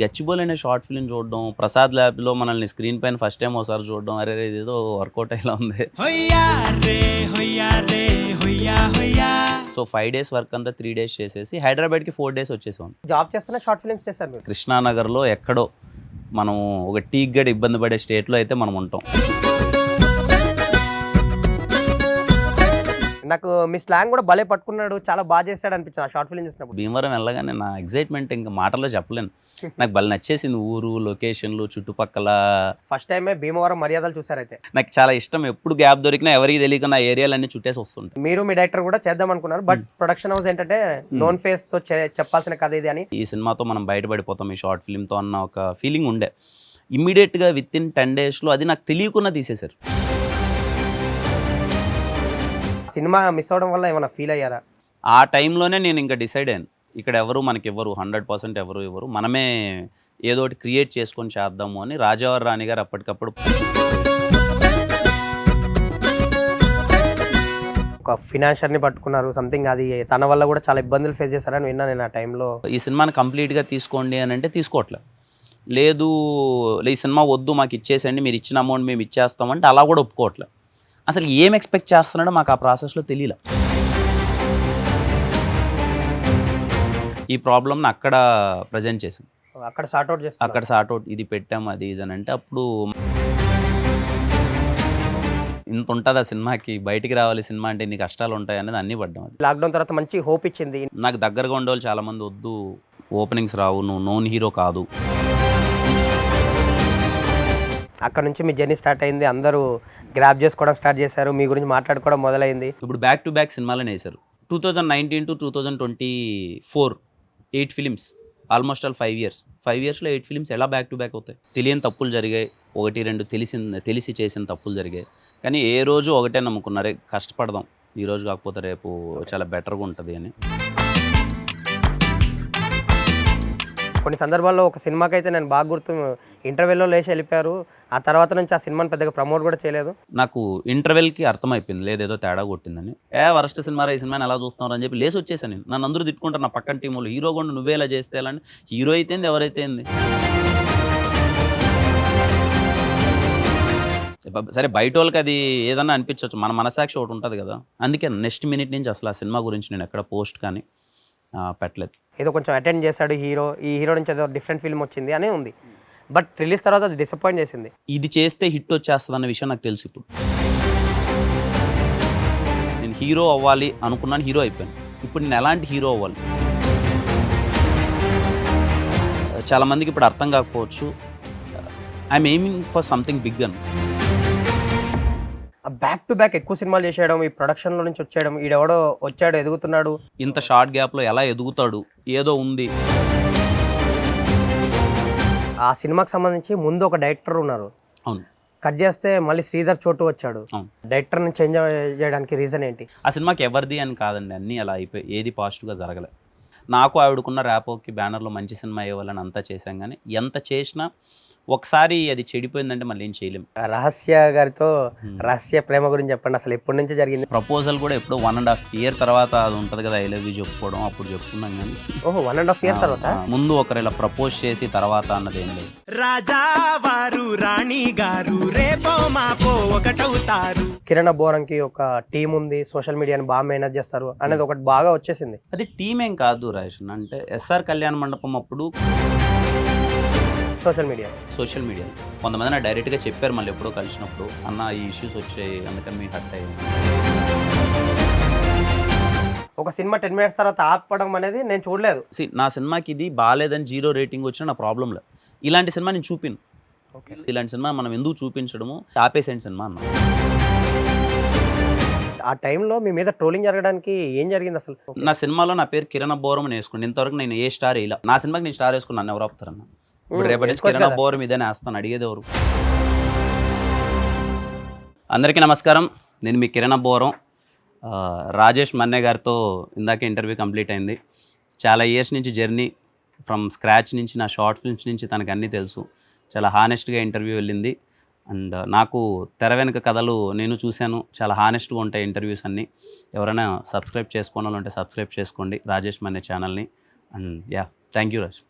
గచ్చిబౌలి అనే short film చూడడం, ప్రసాద్ ల్యాబ్లో మనల్ని స్క్రీన్ పైన ఫస్ట్ టైం ఒకసారి చూడడం, అరే ఇదేదో వర్కౌట్ అయ్యేలా ఉంది. సో 5 days వర్క్ అంతా 3 days చేసేసి హైదరాబాద్కి 4 days వచ్చేసాం. జాబ్ చేస్తున్న షార్ట్ ఫిల్మ్స్ చేశారు మీరు. కృష్ణానగర్లో ఎక్కడో మనం ఒక టీకి గడి ఇబ్బంది పడే స్టేట్లో అయితే మనం ఉంటాం. నాకు మీ స్లాంగ్ కూడా భలే పట్టుకున్నాడు, చాలా బాగా చేశాడు అనిపించింది ఆ షార్ట్ ఫిల్మ్ చూసినప్పుడు. భీమవరం వెళ్ళగానే నా ఎగ్జైట్మెంట్ ఇంకా మాటల్లో చెప్పలేను. నాకు భలే నచ్చేసింది ఊరు, లొకేషన్లు, చుట్టుపక్కల. ఫస్ట్ టైమే భీమవరం మర్యాదలు చూసారైతే. నాకు చాలా ఇష్టం, ఎప్పుడు గ్యాప్ దొరికినా ఎవరికి తెలియక నా ఏరియాలన్నీ చుట్టేసి వస్తుంటాయి. మీరు మీ డైరెక్టర్ కూడా చేద్దాం అనుకున్నారు, బట్ ప్రొడక్షన్ హౌస్ ఏంటంటే నోన్ ఫేస్ తో చెప్పాల్సిన కథ ఇది అని. ఈ సినిమాతో మనం బయటపడిపోతాం ఈ షార్ట్ ఫిల్మ్తో అన్న ఒక ఫీలింగ్ ఉండే. ఇమ్మీడియట్గా విత్ ఇన్ 10 daysలో అది నాకు తెలియకుండా తీసేశారు. సినిమా మిస్ అవడం వల్ల ఏమైనా ఫీల్ అయ్యారా? ఆ టైంలోనే నేను ఇంకా డిసైడ్ అయ్యాను, ఇక్కడ ఎవరు మనకి ఇవ్వరు, 100% ఎవరు ఇవ్వరు, మనమే ఏదో ఒకటి క్రియేట్ చేసుకొని చేద్దాము అని. రాజావారి రాణి గారు అప్పటికప్పుడు ఒక ఫినాన్షియర్ని పట్టుకున్నారు సంథింగ్, అది తన వల్ల కూడా చాలా ఇబ్బందులు ఫేస్ చేశారని విన్నా నేను ఆ టైంలో. ఈ సినిమాని కంప్లీట్గా తీసుకోండి అని అంటే తీసుకోవట్లేదు. లేదు ఈ సినిమా వద్దు మాకు ఇచ్చేసండి, మీరు ఇచ్చిన అమౌంట్ మేము ఇచ్చేస్తామంటే అలా కూడా ఒప్పుకోవట్లేదు. అసలు ఏం ఎక్స్పెక్ట్ చేస్తున్నాడో మాకు ఆ ప్రాసెస్లో తెలియలే. ఈ ప్రాబ్లమ్ని అక్కడ ప్రజెంట్ చేసాం, అక్కడ సార్ట్అవుట్ చేస్తాం, అక్కడ సార్ట్అవుట్ ఇది పెట్టాం అది ఇది అని అంటే అప్పుడు ఇంత ఉంటుంది ఆ సినిమాకి, బయటికి రావాలి సినిమా అంటే ఇన్ని కష్టాలు ఉంటాయి అనేది అన్నీ పడ్డాం. అది లాక్డౌన్ తర్వాత మంచి హోప్ ఇచ్చింది. నాకు దగ్గరగా ఉండేవాళ్ళు చాలామంది వద్దు, ఓపెనింగ్స్ రావు, నువ్వు నోన్ హీరో కాదు. అక్కడ నుంచి మీ జర్నీ స్టార్ట్ అయింది, అందరూ గ్రాప్ చేసుకోవడం స్టార్ట్ చేశారు, మీ గురించి మాట్లాడుకోవడం మొదలైంది. ఇప్పుడు బ్యాక్ టు బ్యాక్ సినిమాలనే వేశారు. 2019 to 2024 8 films, almost all 5 years. 5 yearsలో 8 films ఎలా బ్యాక్ టు బ్యాక్ అవుతాయి? తెలియని తప్పులు జరిగాయి, 1-2 తెలిసి చేసిన తప్పులు జరిగాయి. కానీ ఏ రోజు ఒకటే నమ్ముకున్నారే, కష్టపడదాం, ఈరోజు కాకపోతే రేపు చాలా బెటర్గా ఉంటుంది అని. కొన్ని సందర్భాల్లో ఒక సినిమాకి అయితే నేను బాగా గుర్తు, ఇంటర్వెల్లో లేచి వెళ్ళిపోయారు, ఆ తర్వాత నుంచి ఆ సినిమాని పెద్దగా ప్రమోట్ కూడా చేయలేదు. నాకు ఇంటర్వెల్కి అర్థమైపోయింది లేదేదో తేడా కొట్టిందని. వరస్ట్ సినిమా ఈ సినిమాని ఎలా చూస్తున్నారు అని చెప్పి లేసి వచ్చేసాను నేను. నన్ను అందరూ తిట్టుకుంటారు నా పక్కన టీంలో, హీరో కూడా నువ్వే ఇలా చేస్తే ఎలా అని. హీరో అయితే ఎవరైతే సరే, బయట వాళ్ళకి అది ఏదన్నా అనిపించవచ్చు, మన మనసాక్షి ఒకటి ఉంటుంది కదా. అందుకే నెక్స్ట్ మినిట్ నుంచి అసలు ఆ సినిమా గురించి నేను ఎక్కడ పోస్ట్ కానీ పెట్టలేదు. ఏదో కొంచెం అటెండ్ చేశాడు హీరో, ఈ హీరో నుంచి ఏదో డిఫరెంట్ ఫిల్మ్ వచ్చింది అని ఉంది, బట్ రిలీజ్ తర్వాత అది డిసప్పాయింట్ చేసింది. ఇది చేస్తే హిట్ వచ్చేస్తుంది అన్న విషయం నాకు తెలుసు. ఇప్పుడు నేను హీరో అవ్వాలి అనుకున్నాను, హీరో అయిపోయాను. ఇప్పుడు నేను ఎలాంటి హీరో అవ్వాలి చాలామందికి ఇప్పుడు అర్థం కాకపోవచ్చు. I'm aiming for something big అని. బ్యాక్ టు బ్యాక్ ఎక్కువ సినిమాలు చేసేయడం, ఈ ప్రొడక్షన్లో నుంచి వచ్చేయడం, ఈడెవడో వచ్చాడు ఎదుగుతున్నాడు, ఇంత షార్ట్ గ్యాప్లో ఎలా ఎదుగుతాడు, ఏదో ఉంది. ఆ సినిమాకి సంబంధించి ముందు ఒక డైరెక్టర్ ఉన్నారు, అవును, కట్ చేస్తే మళ్ళీ శ్రీధర్ చోటు వచ్చాడు. డైరెక్టర్ని చేంజ్ చేయడానికి రీజన్ ఏంటి? ఆ సినిమాకి ఎవరిది అని కాదండి, అన్నీ అలా అయిపోయి ఏది పాజిటివ్గా జరగలేదు. నాకు ఆవిడకున్న ర్యాపోకి బ్యానర్లో మంచి సినిమా ఇవ్వాలని అంతా చేశాం, కానీ ఎంత చేసినా ఒకసారి అది చెడిపోయిందంటే మళ్ళీ ఏం చేయలేము. రహస్య గారితో రహస్య ప్రేమ గురించి చెప్పండి, అసలు ఎప్పటి నుంచి జరిగింది? ప్రపోజల్ కూడా ఎప్పుడో 1.5 year తర్వాత అది ఉంటుంది కదా, ఐ లవ్ యూ చెప్పుకోవడం, అప్పుడు చెప్పుకున్నాం. కానీ ఓహో 1.5 year తర్వాత ముందు ఒకరు ఇలా ప్రపోజ్ చేసి తర్వాత అన్నది ఏం లేదు. రాజా వారు రాణి గారు రేపో మాపో ఒకటవుతారు. కిరణ్ బోరంకి ఒక టీం ఉంది, సోషల్ మీడియాని బాగా మేనేజ్ చేస్తారు అనేది ఒకటి బాగా వచ్చేసింది. అది టీం ఏం కాదు రాజన్, అంటే ఎస్ఆర్ కళ్యాణ మండపం అప్పుడు సోషల్ మీడియా కొంతమంది నా డైరెక్ట్గా చెప్పారు, మళ్ళీ ఎప్పుడో కలిసినప్పుడు, అన్న ఈ ఇష్యూస్ వచ్చాయి అందుకని మీ హర్ట్ అయ్యాయి. ఒక సినిమా 10 minutes తర్వాత ఆపడం అనేది నేను చూడలేదు. నా సినిమాకి ఇది బాగాలేదని 0 rating వచ్చినా నా ప్రాబ్లం లేదు. ఇలాంటి సినిమా నేను చూపిను. ఇలాంటి సినిమా మనం ఎందుకు చూపించడము, ఆపేసేంటి సినిమా అన్న. ఆ టైంలో మీ మీద ట్రోలింగ్ జరగడానికి ఏం జరిగింది అసలు? నా సినిమాలో నా పేరు కిరణ్ బోరం అని వేసుకోండి, ఇంతవరకు నేను ఏ స్టార్ వేయలా. నా సినిమాకి నేను స్టార్ వేసుకుని నన్ను ఎవరు ఆపుతారన్న? ఇప్పుడు రేపటి నుంచి కిరణ్ బోరం ఇదేనే వేస్తాను, అడిగేది ఎవరు? అందరికీ నమస్కారం, నేను మీ కిరణ్ బోరం. రాజేష్ మన్నే గారితో ఇందాక ఇంటర్వ్యూ కంప్లీట్ అయింది. చాలా ఇయర్స్ నుంచి జర్నీ, ఫ్రమ్ స్క్రాచ్ నుంచి, నా షార్ట్ ఫిల్మ్స్ నుంచి తనకు అన్నీ తెలుసు. చాలా హానెస్ట్గా ఇంటర్వ్యూ వెళ్ళింది. అండ్ నాకు తెర వెనుక కథలు నేను చూశాను, చాలా హానెస్ట్గా ఉంటాయి ఇంటర్వ్యూస్ అన్నీ. ఎవరైనా సబ్స్క్రైబ్ చేసుకోవాలంటే సబ్స్క్రైబ్ చేసుకోండి రాజేష్ మన్నే ఛానల్ని. And thank you Raj.